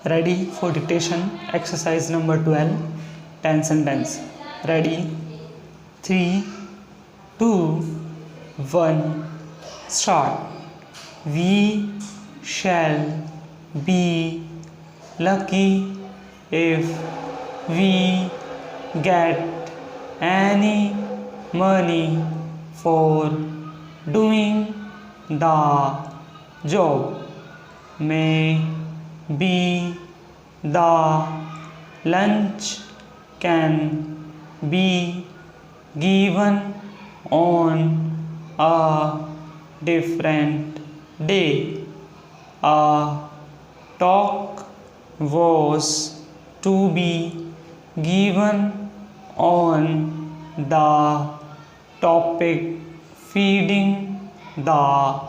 Ready for dictation. Exercise number 12. Tense and tense. Ready. 3, 2, 1. Start. We shall be lucky if we get any money for doing the job. Maybe the lunch can be given on a different day. A talk was to be given on the topic feeding the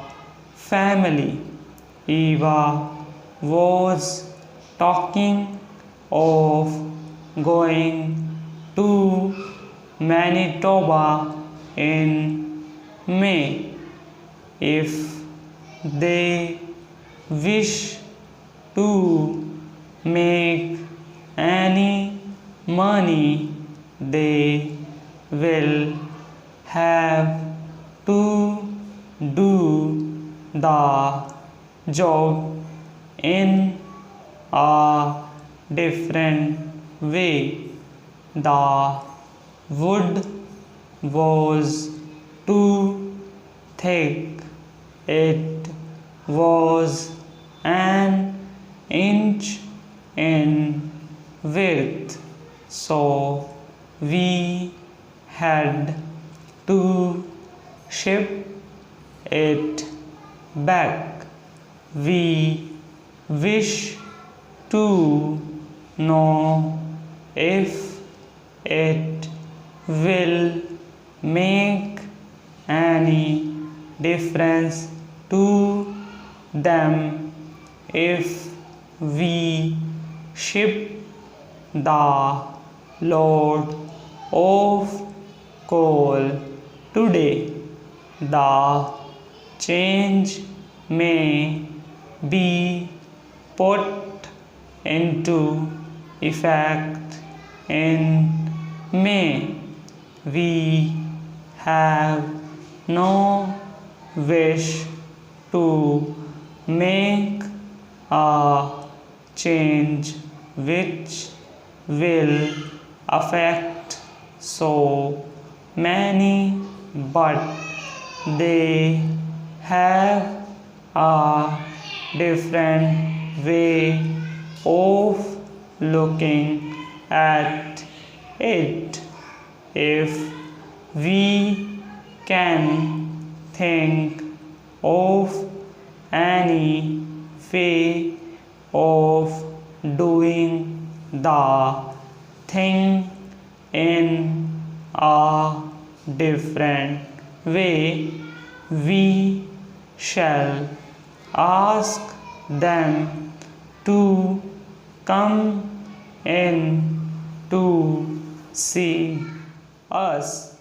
family. Eva was talking of going to Manitoba in May. If they wish to make any money, they will have to do the job in a different way. The wood was too thick. It was an inch in width, so we had to ship it back. We wish to know if it will make any difference to them if we ship the load of coal today. The change may be put into effect in May. We have no wish to make a change which will affect so many, but they have a different way of looking at it. If we can think of any way of doing the thing in a different way, we shall ask them to come in to see us.